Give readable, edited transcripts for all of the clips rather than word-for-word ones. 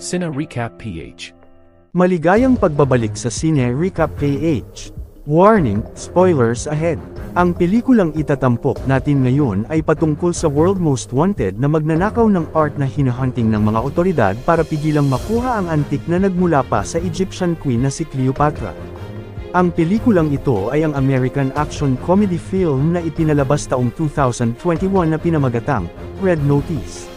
Cine Recap PH. Maligayang pagbabalik sa Cine Recap PH. Warning, spoilers ahead. Ang pelikulang itatampok natin ngayon ay patungkol sa World Most Wanted na magnanakaw ng art na hinahunting ng mga otoridad para pigilang makuha ang antik na nagmula pa sa Egyptian queen na si Cleopatra. Ang pelikulang ito ay ang American action comedy film na ipinalabas taong 2021 na pinamagatang Red Notice.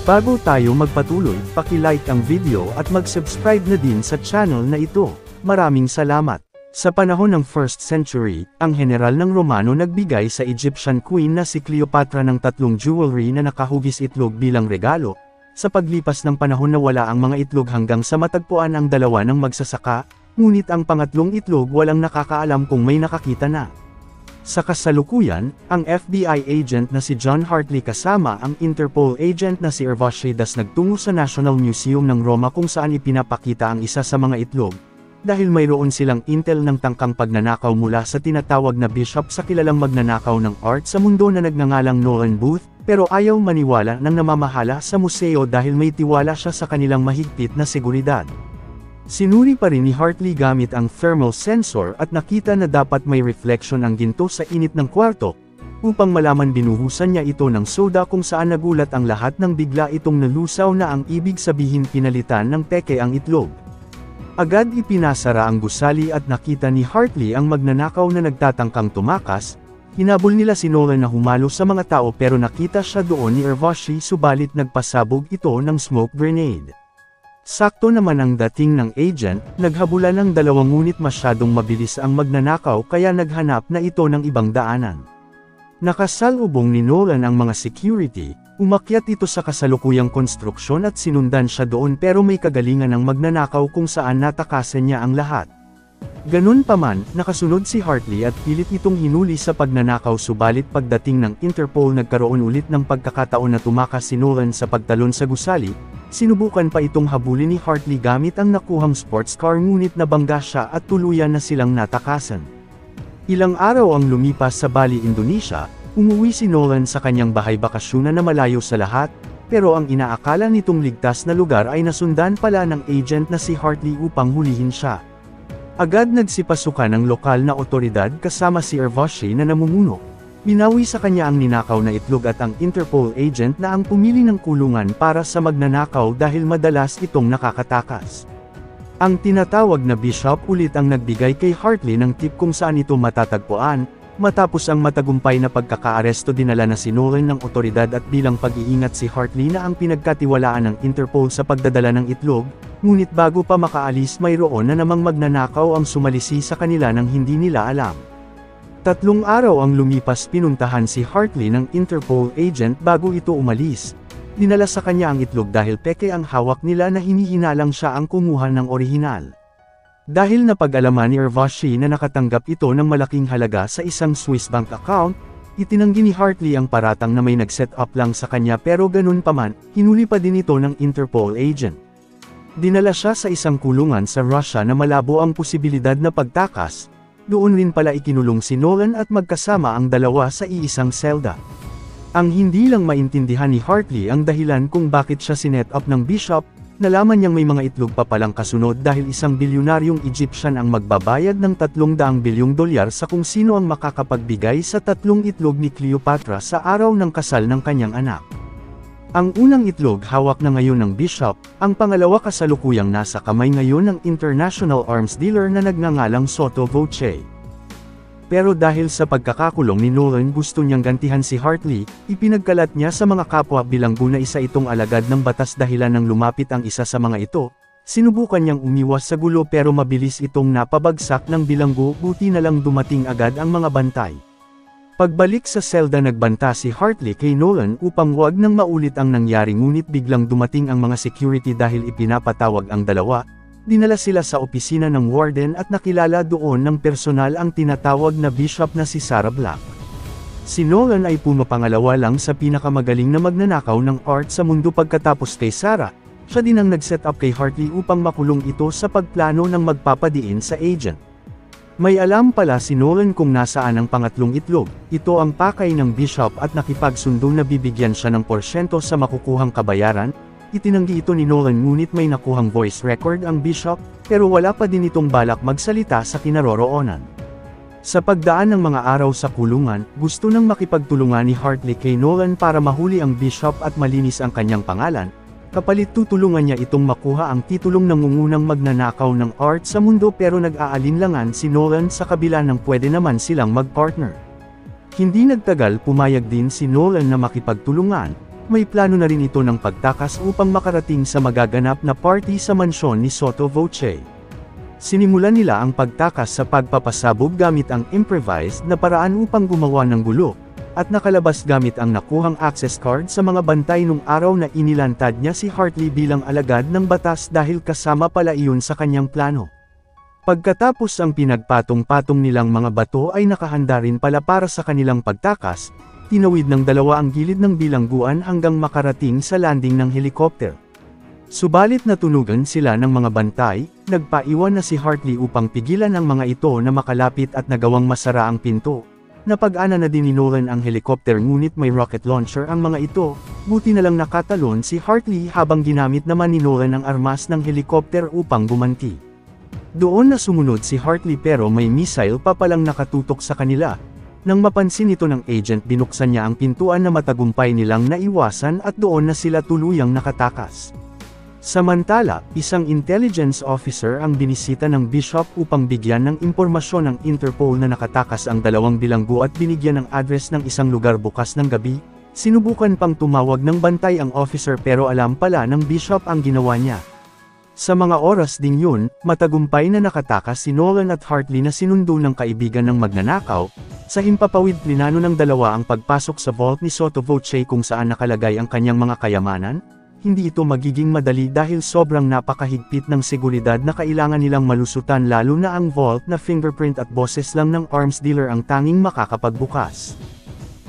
Bago tayo magpatuloy, paki-like ang video at mag-subscribe na din sa channel na ito. Maraming salamat. Sa panahon ng 1st century, ang general ng Romano nagbigay sa Egyptian queen na si Cleopatra ng 3 jewelry na nakahugis itlog bilang regalo. Sa paglipas ng panahon nawala ang mga itlog hanggang sa matagpuan ang dalawa ng magsasaka, ngunit ang pangatlong itlog walang nakakaalam kung may nakakita na. Sa kasalukuyan, ang FBI agent na si John Hartley kasama ang Interpol agent na si Ervashidas nagtungo sa National Museum ng Roma kung saan ipinapakita ang isa sa mga itlog. Dahil mayroon silang intel ng tangkang pagnanakaw mula sa tinatawag na bishop sa kilalang magnanakaw ng art sa mundo na nagngangalang Nolan Booth, pero ayaw maniwala ng namamahala sa museo dahil may tiwala siya sa kanilang mahigpit na seguridad. Sinuri pa rin ni Hartley gamit ang thermal sensor at nakita na dapat may reflection ang ginto sa init ng kwarto. Upang malaman binuhusan niya ito ng soda kung saan nagulat ang lahat nang bigla itong nalusaw na ang ibig sabihin pinalitan ng peke ang itlog. Agad ipinasara ang gusali at nakita ni Hartley ang magnanakaw na nagtatangkang tumakas. Hinabol nila si Nolan na humalo sa mga tao pero nakita siya doon ni Ervashi subalit nagpasabog ito ng smoke grenade. Sakto naman ang dating ng agent, naghabulan ng dalawang ngunit masyadong mabilis ang magnanakaw kaya naghanap na ito ng ibang daanan. Nakasalubong ni Nolan ang mga security, umakyat ito sa kasalukuyang konstruksyon at sinundan siya doon pero may kagalingan ng magnanakaw kung saan natakasan niya ang lahat. Ganun pa man, nakasunod si Hartley at pilit itong hinuli sa pagnanakaw subalit pagdating ng Interpol nagkaroon ulit ng pagkakataon na tumakas si Nolan sa pagtalon sa gusali. Sinubukan pa itong habulin ni Hartley gamit ang nakuhang sports car ngunit nabangga siya at tuluyan na silang natakasan. Ilang araw ang lumipas sa Bali, Indonesia, umuwi si Nolan sa kanyang bahay bakasyonan na malayo sa lahat, pero ang inaakala nitong ligtas na lugar ay nasundan pala ng agent na si Hartley upang hulihin siya. Agad nagsipasukan ng lokal na otoridad kasama si Ervashi na namumuno. Binawi sa kanya ang ninakaw na itlog at ang Interpol agent na ang pumili ng kulungan para sa magnanakaw dahil madalas itong nakakatakas. Ang tinatawag na bishop ulit ang nagbigay kay Hartley ng tip kung saan ito matatagpuan. Matapos ang matagumpay na pagkakaaresto dinala na si Nolan ng otoridad at bilang pag-iingat si Hartley na ang pinagkatiwalaan ng Interpol sa pagdadala ng itlog, ngunit bago pa makaalis mayroon na namang magnanakaw ang sumalisi sa kanila nang hindi nila alam. 3 araw ang lumipas pinuntahan si Hartley ng Interpol agent bago ito umalis. Dinala sa kanya ang itlog dahil peke ang hawak nila na hinihinalang siya ang kumuha ng orihinal. Dahil napag-alaman ni Ervashi na nakatanggap ito ng malaking halaga sa isang Swiss bank account, itinanggi ni Hartley ang paratang na may nag-set up lang sa kanya pero ganun pa man, hinuli pa din ito ng Interpol agent. Dinala siya sa isang kulungan sa Russia na malabo ang posibilidad na pagtakas. Doon rin pala ikinulong si Nolan at magkasama ang dalawa sa iisang selda. Ang hindi lang maintindihan ni Hartley ang dahilan kung bakit siya sinet up ng bishop, nalaman niyang may mga itlog pa palang kasunod dahil isang bilyonaryong Egyptian ang magbabayad ng $300 bilyong sa kung sino ang makakapagbigay sa 3 itlog ni Cleopatra sa araw ng kasal ng kanyang anak. Ang unang itlog hawak na ngayon ng bishop, ang pangalawa kasalukuyang nasa kamay ngayon ng international arms dealer na nagngangalang Sotto Voce. Pero dahil sa pagkakakulong ni Nolan gusto niyang gantihan si Hartley, ipinagkalat niya sa mga kapwa bilanggo na isa itong alagad ng batas dahilan nang lumapit ang isa sa mga ito. Sinubukan niyang umiwas sa gulo pero mabilis itong napabagsak ng bilanggo buti na lang dumating agad ang mga bantay. Pagbalik sa selda nagbanta si Hartley kay Nolan upang wag nang maulit ang nangyari ngunit biglang dumating ang mga security dahil ipinapatawag ang dalawa. Dinala sila sa opisina ng warden at nakilala doon ng personal ang tinatawag na bishop na si Sarah Black. Si Nolan ay pumapangalawa lang sa pinakamagaling na magnanakaw ng art sa mundo pagkatapos kay Sarah. Siya din ang nag-set up kay Hartley upang makulong ito sa pagplano ng magpapadiin sa agent. May alam pala si Nolan kung nasaan ang pangatlong itlog, ito ang pakay ng bishop at nakipagsundo na bibigyan siya ng porsyento sa makukuhang kabayaran. Itinanggi ito ni Nolan ngunit may nakuhang voice record ang Bishop, pero wala pa din itong balak magsalita sa kinaroroonan. Sa pagdaan ng mga araw sa kulungan, gusto nang makipagtulungan ni Hartley kay Nolan para mahuli ang Bishop at malinis ang kanyang pangalan, kapalit tutulungan niya itong makuha ang titulong nangungunang magnanakaw ng art sa mundo pero nag-aalinlangan si Nolan sa kabila ng pwede naman silang mag-partner. Hindi nagtagal pumayag din si Nolan na makipagtulungan, may plano na rin ito ng pagtakas upang makarating sa magaganap na party sa mansyon ni Sotto Voce. Sinimulan nila ang pagtakas sa pagpapasabog gamit ang improvised na paraan upang gumawa ng gulo, at nakalabas gamit ang nakuhang access card sa mga bantay nung araw na inilantad niya si Hartley bilang alagad ng batas dahil kasama pala iyon sa kanyang plano. Pagkatapos ang pinagpatong-patong nilang mga bato ay nakahanda rin pala para sa kanilang pagtakas, tinawid ng dalawa ang gilid ng bilangguan hanggang makarating sa landing ng helikopter. Subalit natunugan sila ng mga bantay, nagpaiwan na si Hartley upang pigilan ang mga ito na makalapit at nagawang masara ang pinto. Napag-ana na din ni Nolan ang helikopter ngunit may rocket launcher ang mga ito, buti na lang nakatalon si Hartley habang ginamit naman ni Nolan ang armas ng helikopter upang gumanti. Doon na sumunod si Hartley pero may missile pa palang nakatutok sa kanila. Nang mapansin ito ng agent binuksan niya ang pintuan na matagumpay nilang naiwasan at doon na sila tuluyang nakatakas. Samantala, isang intelligence officer ang binisita ng Bishop upang bigyan ng impormasyon ng Interpol na nakatakas ang dalawang bilanggo at binigyan ng address ng isang lugar bukas ng gabi. Sinubukan pang tumawag ng bantay ang officer pero alam pala ng Bishop ang ginawa niya. Sa mga oras ding yun, matagumpay na nakatakas si Nolan at Hartley na sinundo ng kaibigan ng magnanakaw. Sa himpapawid plinano ng dalawa ang pagpasok sa vault ni Sotto Voce kung saan nakalagay ang kanyang mga kayamanan. Hindi ito magiging madali dahil sobrang napakahigpit ng seguridad na kailangan nilang malusutan lalo na ang vault na fingerprint at boses lang ng arms dealer ang tanging makakapagbukas.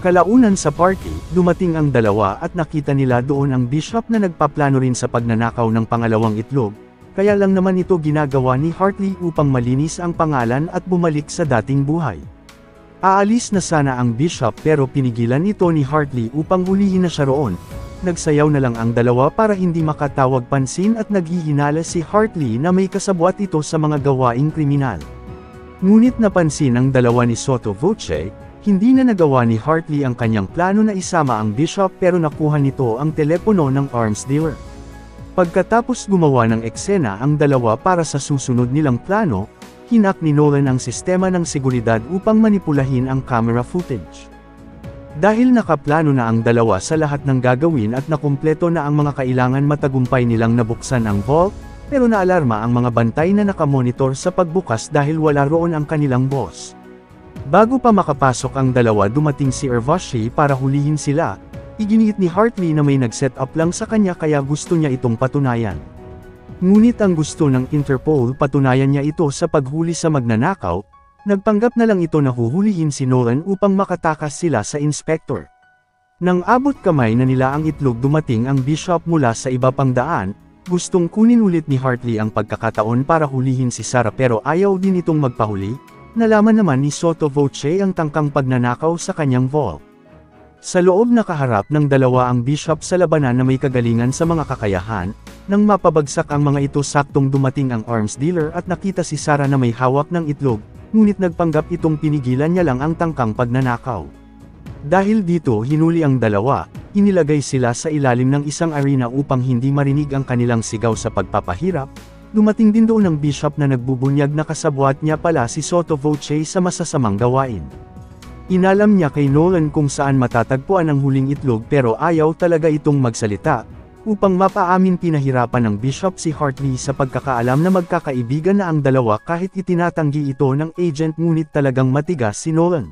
Kalaunan sa party, dumating ang dalawa at nakita nila doon ang Bishop na nagpaplano rin sa pagnanakaw ng pangalawang itlog, kaya lang naman ito ginagawa ni Hartley upang malinis ang pangalan at bumalik sa dating buhay. Aalis na sana ang Bishop pero pinigilan ito ni Hartley upang hulihin na siya roon. Nagsayaw na lang ang dalawa para hindi makatawag pansin at naghihinala si Hartley na may kasabwat ito sa mga gawaing kriminal. Ngunit napansin ng dalawa ni Sotto Voce, hindi na nagawa ni Hartley ang kanyang plano na isama ang Bishop pero nakuha nito ang telepono ng arms dealer. Pagkatapos gumawa ng eksena ang dalawa para sa susunod nilang plano, hinak ni Nolan ang sistema ng seguridad upang manipulahin ang camera footage. Dahil nakaplano na ang dalawa sa lahat ng gagawin at nakumpleto na ang mga kailangan matagumpay nilang nabuksan ang vault, pero naalarma ang mga bantay na nakamonitor sa pagbukas dahil wala roon ang kanilang boss. Bago pa makapasok ang dalawa dumating si Ervashi para hulihin sila, iginiit ni Hartley na may nag-set up lang sa kanya kaya gusto niya itong patunayan. Ngunit ang gusto ng Interpol patunayan niya ito sa paghuli sa magnanakaw, nagpanggap na lang ito na huhulihin si Nolan upang makatakas sila sa inspector. Nang abot kamay na nila ang itlog dumating ang Bishop mula sa iba pang daan, gustong kunin ulit ni Hartley ang pagkakataon para hulihin si Sarah pero ayaw din itong magpahuli. Nalaman naman ni Sotto Voce ang tangkang pagnanakaw sa kanyang vault. Sa loob nakaharap ng dalawa ang Bishop sa labanan na may kagalingan sa mga kakayahan, nang mapabagsak ang mga ito saktong dumating ang arms dealer at nakita si Sarah na may hawak ng itlog, ngunit nagpanggap itong pinigilan niya lang ang tangkang pagnanakaw. Dahil dito hinuli ang dalawa, inilagay sila sa ilalim ng isang arena upang hindi marinig ang kanilang sigaw sa pagpapahirap. Dumating din doon ang Bishop na nagbubunyag na kasabwat niya pala si Sotto Voce sa masasamang gawain. Inalam niya kay Nolan kung saan matatagpuan ang huling itlog pero ayaw talaga itong magsalita, upang mapaamin pinahirapan ng Bishop si Hartley sa pagkakaalam na magkakaibigan na ang dalawa kahit itinatanggi ito ng agent ngunit talagang matigas si Nolan.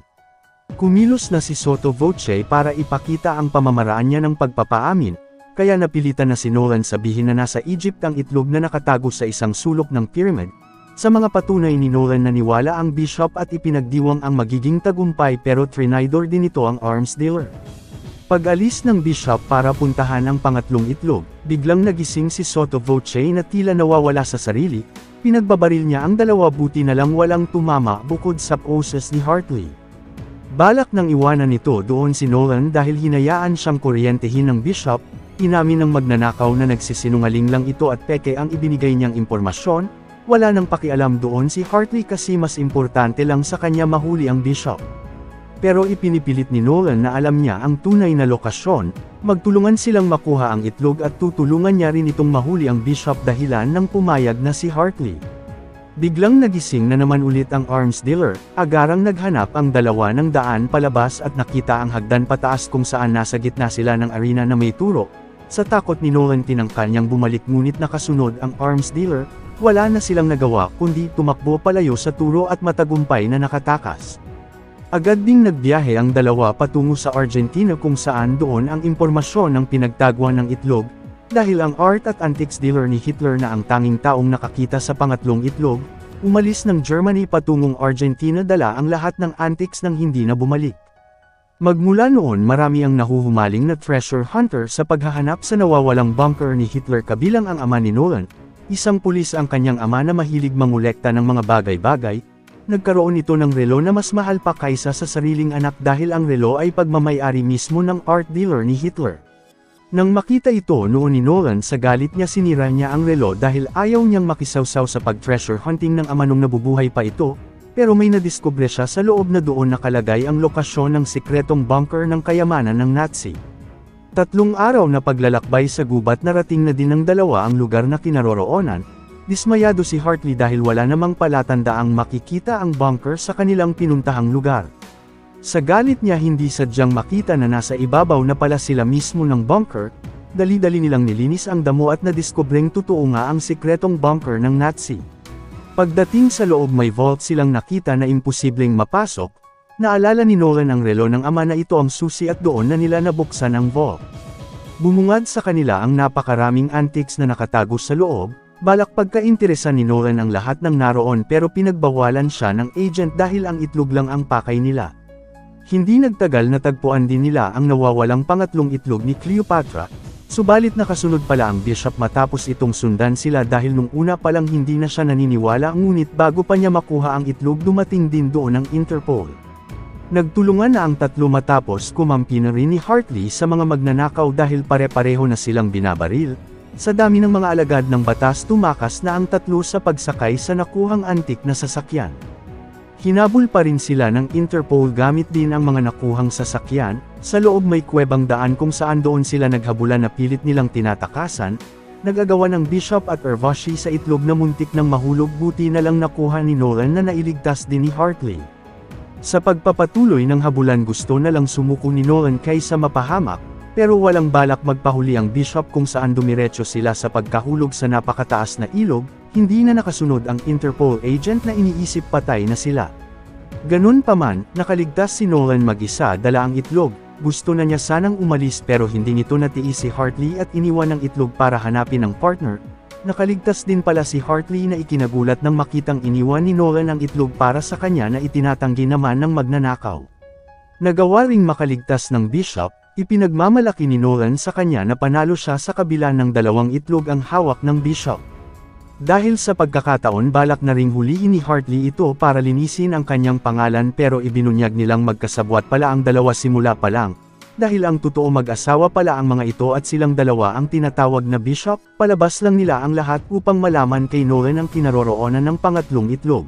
Kumilos na si Sotto Voce para ipakita ang pamamaraan niya ng pagpapaamin, kaya napilitan na si Nolan sabihin na nasa Egypt ang itlog na nakatago sa isang sulok ng pyramid. Sa mga patunay ni Nolan naniwala ang Bishop at ipinagdiwang ang magiging tagumpay pero trinidor din ito ang arms dealer. Pag-alis ng Bishop para puntahan ang pangatlong itlog, biglang nagising si Sotto Voce na tila nawawala sa sarili, pinagbabaril niya ang dalawa buti na lang walang tumama bukod sa poses ni Hartley. Balak nang iwanan nito doon si Nolan dahil hinayaan siyang kuryentehin ng Bishop, Inamin ng magnanakaw na nagsisinungaling lang ito at peke ang ibinigay niyang impormasyon, wala nang pakialam doon si Hartley kasi mas importante lang sa kanya mahuli ang Bishop. Pero ipinipilit ni Nolan na alam niya ang tunay na lokasyon, magtulungan silang makuha ang itlog at tutulungan niya rin itong mahuli ang Bishop dahilan ng pumayag na si Hartley. Biglang nagising na naman ulit ang arms dealer, agarang naghanap ang dalawa ng daan palabas at nakita ang hagdan pataas kung saan nasa gitna sila ng arena na may turo. Sa takot ni Nolan tinangka niyang bumalik ngunit nakasunod ang arms dealer, wala na silang nagawa kundi tumakbo palayo sa turo at matagumpay na nakatakas. Agad ding nagbiyahe ang dalawa patungo sa Argentina kung saan doon ang impormasyon ng pinagtaguan ng itlog, dahil ang art at antiques dealer ni Hitler na ang tanging taong nakakita sa pangatlong itlog, umalis ng Germany patungong Argentina dala ang lahat ng antiques nang hindi na bumalik. Magmula noon marami ang nahuhumaling na treasure hunter sa paghahanap sa nawawalang bunker ni Hitler kabilang ang ama ni Nolan, isang pulis ang kanyang ama na mahilig mangolekta ng mga bagay-bagay. Nagkaroon ito ng relo na mas mahal pa kaysa sa sariling anak dahil ang relo ay pagmamay-ari mismo ng art dealer ni Hitler. Nang makita ito noon ni Nolan sa galit niya sinira niya ang relo dahil ayaw niyang makisawsaw sa pag-treasure hunting ng ama nung nabubuhay pa ito, pero may nadiskubre siya sa loob na doon nakalagay ang lokasyon ng sikretong bunker ng kayamanan ng Nazi. 3 araw na paglalakbay sa gubat narating na din ng dalawa ang lugar na kinaroroonan. Dismayado si Hartley dahil wala namang palatandaang makikita ang bunker sa kanilang pinuntahang lugar. Sa galit niya hindi sadyang makita na nasa ibabaw na pala sila mismo ng bunker, dali-dali nilang nilinis ang damo at nadiskubreng totoo nga ang sikretong bunker ng Nazi. Pagdating sa loob may vault silang nakita na imposibleng mapasok, naalala ni Nolan ang relo ng ama na ito ang susi at doon na nila nabuksan ang vault. Bumungad sa kanila ang napakaraming antiques na nakatago sa loob, balak pagkainteresan ni Nolan ang lahat ng naroon pero pinagbawalan siya ng agent dahil ang itlog lang ang pakay nila. Hindi nagtagal natagpuan din nila ang nawawalang pangatlong itlog ni Cleopatra, subalit nakasunod pala ang Bishop matapos itong sundan sila dahil nung una palang hindi na siya naniniwala ngunit bago pa niya makuha ang itlog dumating din doon ang Interpol. Nagtulungan na ang tatlo matapos kumampi na rin ni Hartley sa mga magnanakaw dahil pare-pareho na silang binabaril. Sa dami ng mga alagad ng batas tumakas na ang tatlo sa pagsakay sa nakuhang antik na sasakyan. Hinabol pa rin sila ng Interpol gamit din ang mga nakuhang sasakyan, sa loob may kuwebang daan kung saan doon sila naghabulan na pilit nilang tinatakasan, nagagawa ng Bishop at Urvashi sa itlog na muntik ng mahulog buti na lang nakuha ni Nolan na nailigtas din ni Hartley. Sa pagpapatuloy ng habulan gusto na lang sumuko ni Nolan kaysa mapahamak, pero walang balak magpahuli ang Bishop kung saan dumiretso sila sa pagkahulog sa napakataas na ilog, hindi na nakasunod ang Interpol agent na iniisip patay na sila. Ganun pa man, nakaligtas si Nolan mag-isa dala ang itlog, gusto na niya sanang umalis pero hindi nito natiis si Hartley at iniwan ang itlog para hanapin ang partner. Nakaligtas din pala si Hartley na ikinagulat nang makitang iniwan ni Nolan ang itlog para sa kanya na itinatanggi naman ng magnanakaw. Nagawa ring makaligtas ng Bishop, ipinagmamalaki ni Nolan sa kanya na panalo siya sa kabila ng 2 itlog ang hawak ng Bishop. Dahil sa pagkakataon balak na ring huliin ni Hartley ito para linisin ang kanyang pangalan pero ibinunyag nilang magkasabwat pala ang dalawa simula pa lang. Dahil ang totoo mag-asawa pala ang mga ito at silang dalawa ang tinatawag na Bishop, palabas lang nila ang lahat upang malaman kay Nolan ang kinaroroonan ng pangatlong itlog.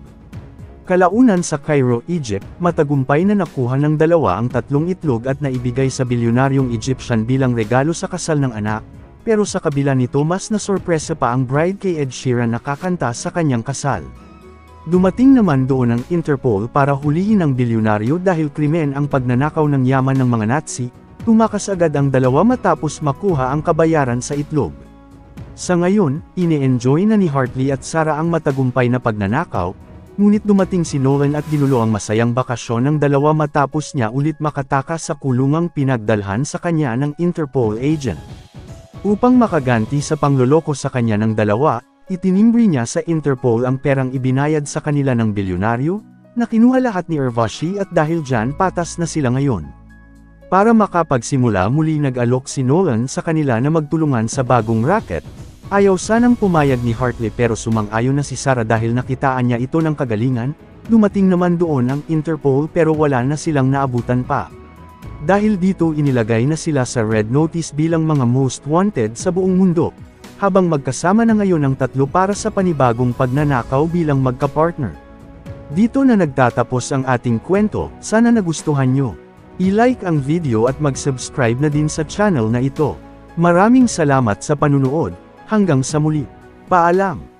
Kalaunan sa Cairo, Egypt, matagumpay na nakuha ng dalawa ang 3 itlog at naibigay sa bilyonaryong Egyptian bilang regalo sa kasal ng anak, pero sa kabila nito mas nasorpresa pa ang bride kay Ed Sheeran na kakanta sa kanyang kasal. Dumating naman doon ang Interpol para hulihin ang bilyonaryo dahil krimen ang pagnanakaw ng yaman ng mga Nazi, tumakas agad ang dalawa matapos makuha ang kabayaran sa itlog. Sa ngayon, ine-enjoy na ni Hartley at Sarah ang matagumpay na pagnanakaw, ngunit dumating si Nolan at ginulo ang masayang bakasyon ng dalawa matapos niya ulit makatakas sa kulungang pinagdalhan sa kanya ng Interpol agent. Upang makaganti sa pangloloko sa kanya ng dalawa, itinimbre niya sa Interpol ang perang ibinayad sa kanila ng bilyonaryo, na kinuha lahat ni Urvashi at dahil dyan patas na sila ngayon. Para makapagsimula muli nag-alok si Nolan sa kanila na magtulungan sa bagong racket. Ayaw sanang pumayag ni Hartley pero sumang-ayon na si Sarah dahil nakitaan niya ito ng kagalingan, dumating naman doon ang Interpol pero wala na silang naabutan pa. Dahil dito inilagay na sila sa red notice bilang mga most wanted sa buong mundo, habang magkasama na ngayon ang tatlo para sa panibagong pagnanakaw bilang magka-partner. Dito na nagtatapos ang ating kwento, sana nagustuhan nyo. I-like ang video at mag-subscribe na din sa channel na ito. Maraming salamat sa panunood, hanggang sa muli. Paalam!